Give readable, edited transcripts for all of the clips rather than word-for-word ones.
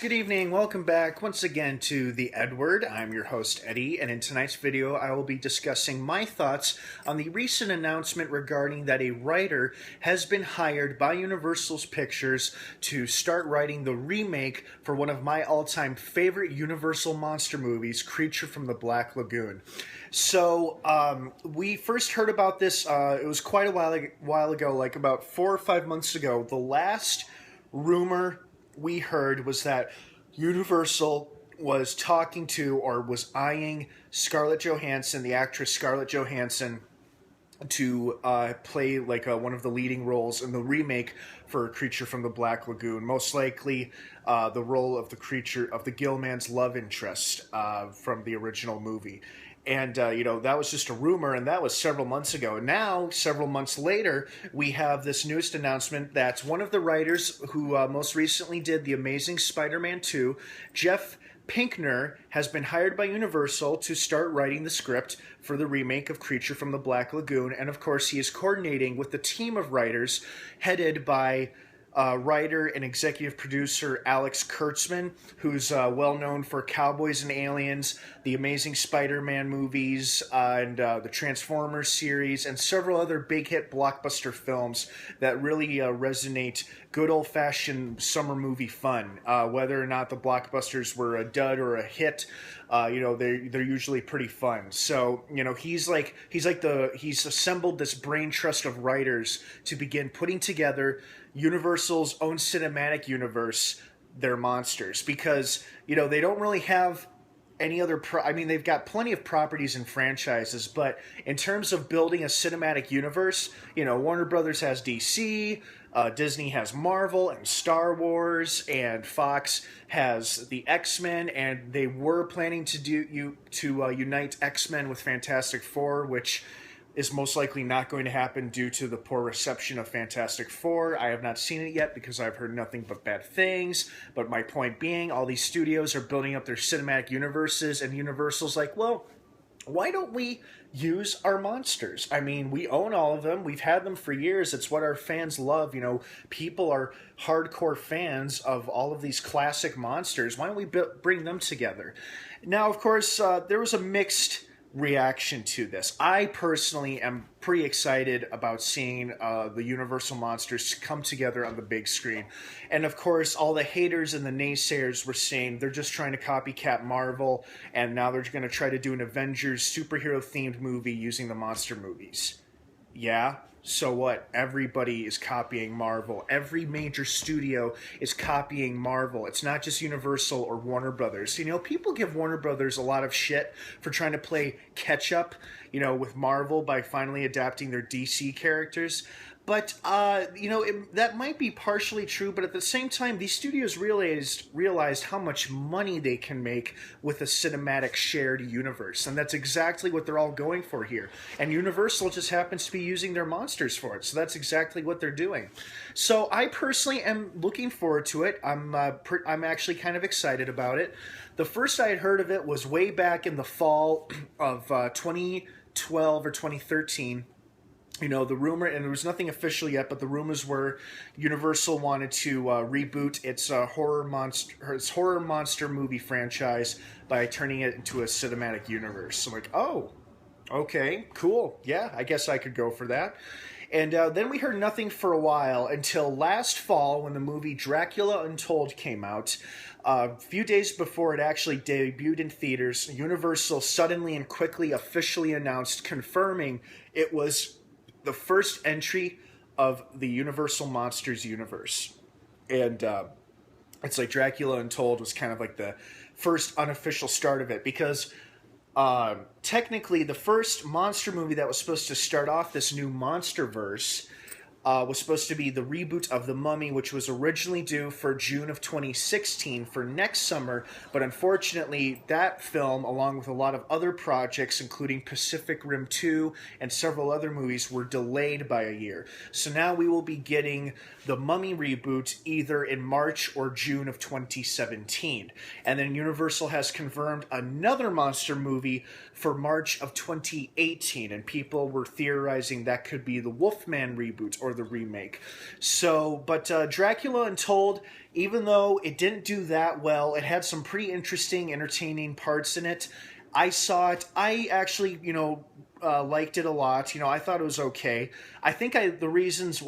Good evening, welcome back once again to The Edward. I'm your host Eddie, and in tonight's video I will be discussing my thoughts on the recent announcement regarding that a writer has been hired by Universal's Pictures to start writing the remake for one of my all-time favorite Universal monster movies, Creature from the Black Lagoon. So, we first heard about this, it was quite a while ago, like about 4 or 5 months ago. The last rumor we heard was that Universal was talking to or was eyeing Scarlett Johansson, the actress Scarlett Johansson, to play like one of the leading roles in the remake for Creature from the Black Lagoon. Most likely the role of the creature, of the Gillman's love interest from the original movie. And, that was just a rumor, and that was several months ago. And now, several months later, we have this newest announcement that one of the writers who most recently did The Amazing Spider-Man 2, Jeff Pinkner, has been hired by Universal to start writing the script for the remake of Creature from the Black Lagoon. And, of course, he is coordinating with the team of writers headed by writer and executive producer Alex Kurtzman, who's well known for Cowboys and Aliens, the Amazing Spider-Man movies, and the Transformers series, and several other big hit blockbuster films that really resonate good old-fashioned summer movie fun. Whether or not the blockbusters were a dud or a hit, they're usually pretty fun. So, he's assembled this brain trust of writers to begin putting together Universal's own cinematic universe, their monsters, because they don't really have any other they've got plenty of properties and franchises, but in terms of building a cinematic universe, Warner Brothers has DC, Disney has Marvel and Star Wars, and Fox has the X-Men, and they were planning to unite X-Men with Fantastic Four, which is most likely not going to happen due to the poor reception of Fantastic Four. I have not seen it yet because I've heard nothing but bad things. But my point being, all these studios are building up their cinematic universes, and Universal's like, well, why don't we use our monsters? I mean, we own all of them. We've had them for years. It's what our fans love. People are hardcore fans of all of these classic monsters. Why don't we bring them together? Now, of course, there was a mixed reaction to this. I personally am pretty excited about seeing the Universal monsters come together on the big screen. And of course, all the haters and the naysayers were saying they're just trying to copycat Marvel, and now they're going to try to do an Avengers superhero-themed movie using the monster movies. Yeah, so what? Everybody is copying Marvel. Every major studio is copying Marvel. It's not just Universal or Warner Brothers. People give Warner Brothers a lot of shit for trying to play catch-up, with Marvel by finally adapting their DC characters. But, that might be partially true, but at the same time, these studios realized how much money they can make with a cinematic shared universe. And that's exactly what they're all going for here. And Universal just happens to be using their monsters for it. So that's exactly what they're doing. So I personally am looking forward to it. I'm actually kind of excited about it. The first I had heard of it was way back in the fall of 2012 or 2013. The rumor, and there was nothing official yet, but the rumors were Universal wanted to reboot its horror monster movie franchise by turning it into a cinematic universe. So I'm like, oh, okay, cool. Yeah, I guess I could go for that. And then we heard nothing for a while until last fall when the movie Dracula Untold came out. A few days before it actually debuted in theaters, Universal suddenly and quickly officially announced, confirming it was the first entry of the Universal Monsters universe. And it's like Dracula Untold was kind of like the first unofficial start of it, because technically the first monster movie that was supposed to start off this new monsterverse was supposed to be the reboot of The Mummy, which was originally due for June of 2016 for next summer, but unfortunately that film, along with a lot of other projects, including Pacific Rim 2 and several other movies, were delayed by a year. So now we will be getting The Mummy reboot either in March or June of 2017. And then Universal has confirmed another monster movie for March of 2018, and people were theorizing that could be the Wolfman reboot or the remake. So, but Dracula Untold even though it didn't do that well, it had some pretty interesting, entertaining parts in it. I saw it. I actually, liked it a lot. I thought it was okay. I think one of the reasons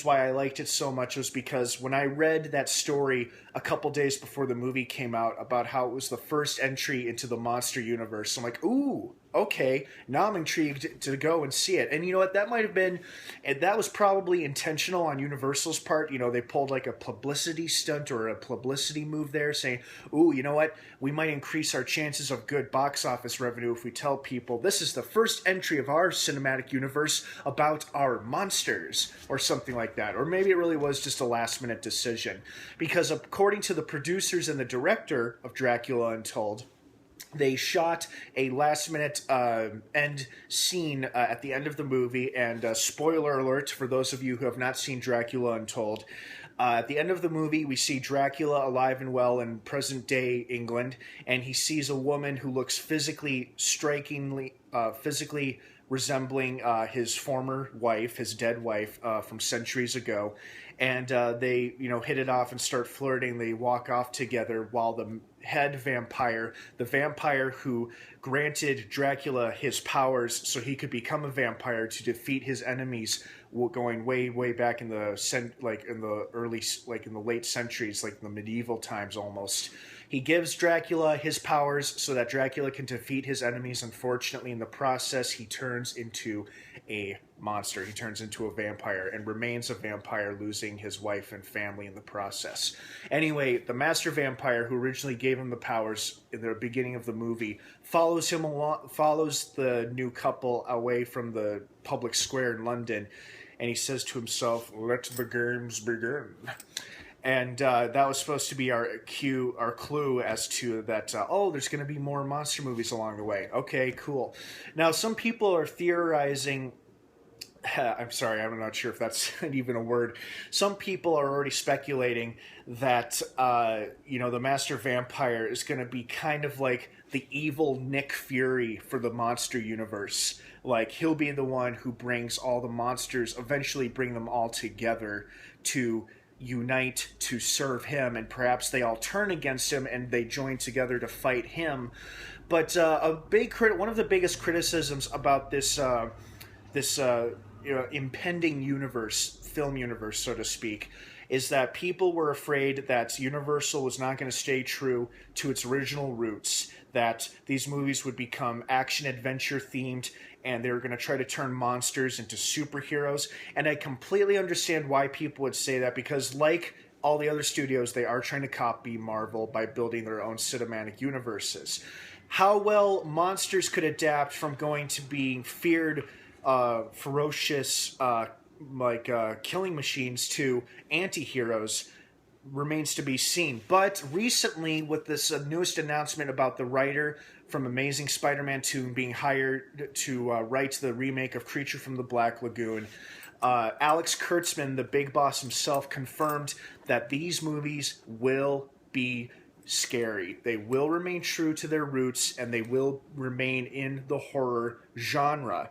why I liked it so much was because when I read that story a couple days before the movie came out about how it was the first entry into the monster universe, I'm like, ooh, okay, now I'm intrigued to go and see it. And you know what? That might have been, and that was probably intentional on Universal's part. They pulled like a publicity stunt or a publicity move there, saying, ooh, you know what? We might increase our chances of good box office revenue if we tell people this is the first entry of our cinematic universe about our monsters, or something like that. Or maybe it really was just a last minute decision. Because according to the producers and the director of Dracula Untold, they shot a last-minute end scene at the end of the movie, and spoiler alert for those of you who have not seen Dracula Untold. At the end of the movie, we see Dracula alive and well in present-day England, and he sees a woman who looks strikingly resembling his former wife, his dead wife from centuries ago. And they, hit it off and start flirting. They walk off together while the head vampire, the vampire who granted Dracula his powers so he could become a vampire to defeat his enemies, going way back in the late centuries, like the medieval times almost. He gives Dracula his powers so that Dracula can defeat his enemies. Unfortunately, in the process, he turns into a monster. He turns into a vampire and remains a vampire, losing his wife and family in the process. Anyway, the master vampire who originally gave him the powers in the beginning of the movie follows the new couple away from the public square in London, and he says to himself, "Let the games begin." And that was supposed to be our clue as to that, there's going to be more monster movies along the way. Okay, cool. Now, some people are theorizing, I'm sorry, I'm not sure if that's even a word. Some people are already speculating that, the Master Vampire is going to be kind of like the evil Nick Fury for the monster universe. Like, he'll be the one who brings all the monsters, eventually bring them all together to unite to serve him, and perhaps they all turn against him and they join together to fight him. But one of the biggest criticisms about this impending film universe, so to speak, is that people were afraid that Universal was not going to stay true to its original roots, that these movies would become action-adventure themed, and they were going to try to turn monsters into superheroes. And I completely understand why people would say that, because like all the other studios, they are trying to copy Marvel by building their own cinematic universes. How well monsters could adapt from going to being feared, ferocious, killing machines to anti-heroes remains to be seen. But recently, with this newest announcement about the writer from Amazing Spider-Man 2 being hired to write the remake of Creature from the Black Lagoon, Alex Kurtzman, the big boss himself, confirmed that these movies will be scary. They will remain true to their roots, and they will remain in the horror genre.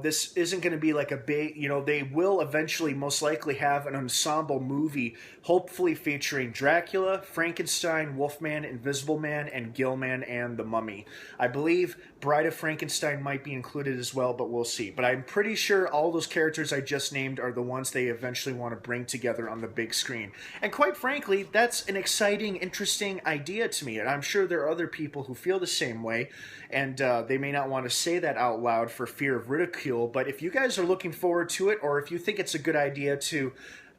This isn't going to be like a big, they will eventually most likely have an ensemble movie, hopefully featuring Dracula, Frankenstein, Wolfman, Invisible Man, and Gillman and the Mummy. I believe Bride of Frankenstein might be included as well, but we'll see. But I'm pretty sure all those characters I just named are the ones they eventually want to bring together on the big screen. And quite frankly, that's an exciting, interesting idea to me. And I'm sure there are other people who feel the same way, and they may not want to say that out loud for fear of ridicule. But if you guys are looking forward to it, or if you think it's a good idea to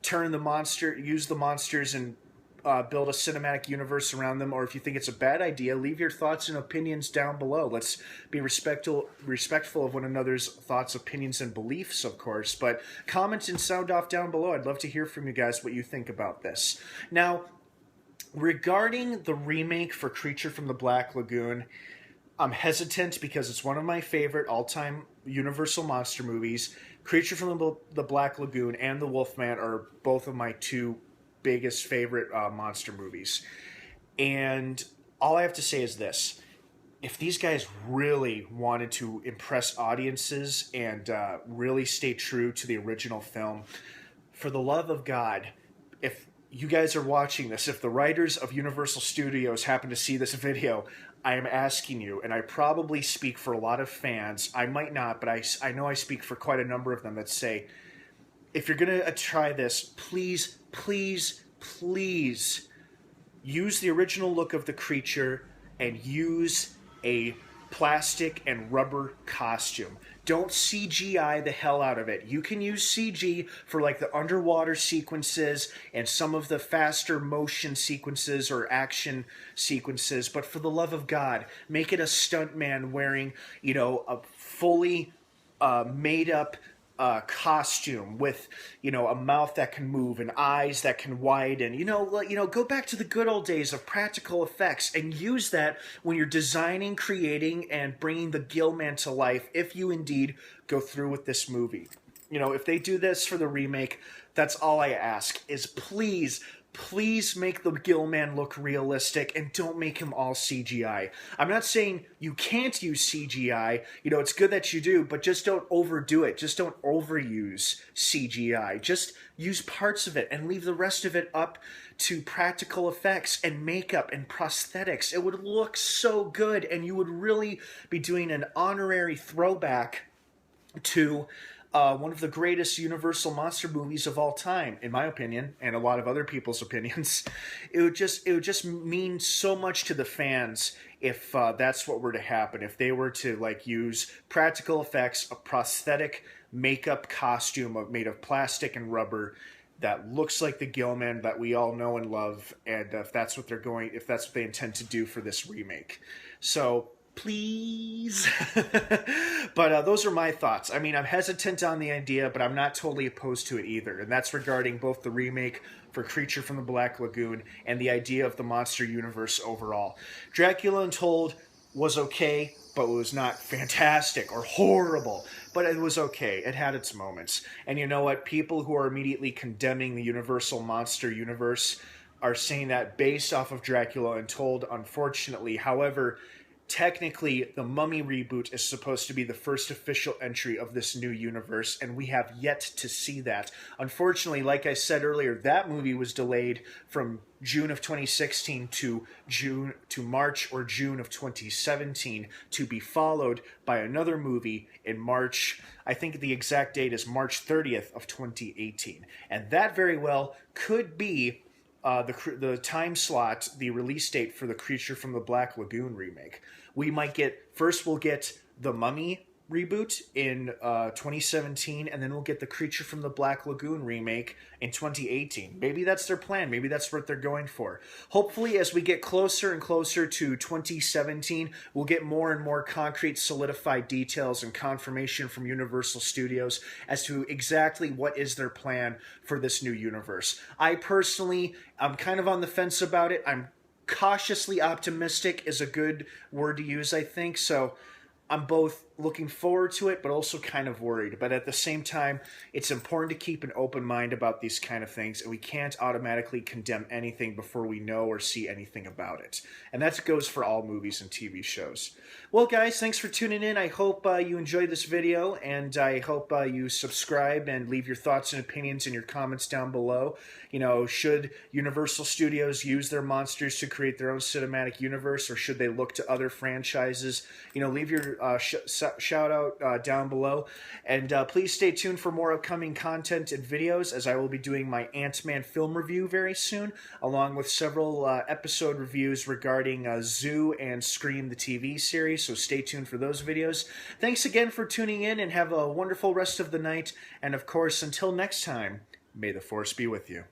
use the monsters and build a cinematic universe around them, or if you think it's a bad idea, leave your thoughts and opinions down below. Let's be respectful of one another's thoughts, opinions, and beliefs, of course. But comment and sound off down below. I'd love to hear from you guys what you think about this. Now, regarding the remake for Creature from the Black Lagoon, I'm hesitant because it's one of my favorite all-time Universal monster movies. Creature from the Black Lagoon and The Wolfman are both of my two biggest favorite monster movies. And all I have to say is this. If these guys really wanted to impress audiences and really stay true to the original film, for the love of God, if you guys are watching this, if the writers of Universal Studios happen to see this video, I am asking you, and I probably speak for a lot of fans, I might not, but I know I speak for quite a number of them that say, if you're going to try this, please, please, please use the original look of the creature and use a plastic and rubber costume. Don't CGI the hell out of it. You can use CG for like the underwater sequences and some of the faster motion sequences or action sequences, but for the love of God, make it a stuntman wearing, you know, a fully made up costume with, you know, a mouth that can move and eyes that can widen. Go back to the good old days of practical effects and use that when you're designing, creating, and bringing the Gillman to life, if you indeed go through with this movie. You know, if they do this for the remake, that's all I ask, is please, please make the Gillman look realistic and don't make him all CGI. I'm not saying you can't use CGI. You know, it's good that you do, but just don't overdo it. Just don't overuse CGI. Just use parts of it and leave the rest of it up to practical effects and makeup and prosthetics. It would look so good, and you would really be doing an honorary throwback to one of the greatest Universal monster movies of all time, in my opinion, and a lot of other people's opinions. It would just mean so much to the fans if that's what were to happen. If they were to like use practical effects, a prosthetic makeup costume made of plastic and rubber that looks like the Gillman that we all know and love, and if that's what they intend to do for this remake. So please. But those are my thoughts. I mean, I'm hesitant on the idea, but I'm not totally opposed to it either. And that's regarding both the remake for Creature from the Black Lagoon and the idea of the monster universe overall. Dracula Untold was okay, but it was not fantastic or horrible. But it was okay. It had its moments. And you know what? People who are immediately condemning the Universal monster universe are saying that based off of Dracula Untold, unfortunately. However, technically, the Mummy reboot is supposed to be the first official entry of this new universe, and we have yet to see that. Unfortunately, like I said earlier, that movie was delayed from June of 2016 to March or June of 2017, to be followed by another movie in March. I think the exact date is March 30th of 2018. And that very well could be the time slot, the release date for the Creature from the Black Lagoon remake. We'll get the Mummy reboot in 2017, and then we'll get the Creature from the Black Lagoon remake in 2018. Maybe that's their plan. Maybe that's what they're going for. Hopefully, as we get closer and closer to 2017, we'll get more and more concrete, solidified details and confirmation from Universal Studios as to exactly what is their plan for this new universe. I personally, I'm kind of on the fence about it. I'm cautiously optimistic is a good word to use, I think. So I'm both looking forward to it, but also kind of worried. But at the same time, it's important to keep an open mind about these kind of things, and we can't automatically condemn anything before we know or see anything about it. And that goes for all movies and TV shows. Well, guys, thanks for tuning in. I hope you enjoyed this video, and I hope you subscribe and leave your thoughts and opinions in your comments down below. You know, should Universal Studios use their monsters to create their own cinematic universe, or should they look to other franchises? You know, leave your shout out down below, and please stay tuned for more upcoming content and videos, as I will be doing my Ant-Man film review very soon, along with several episode reviews regarding Zoo and Scream the TV series, so stay tuned for those videos. Thanks again for tuning in, and have a wonderful rest of the night, and of course, until next time, may the Force be with you.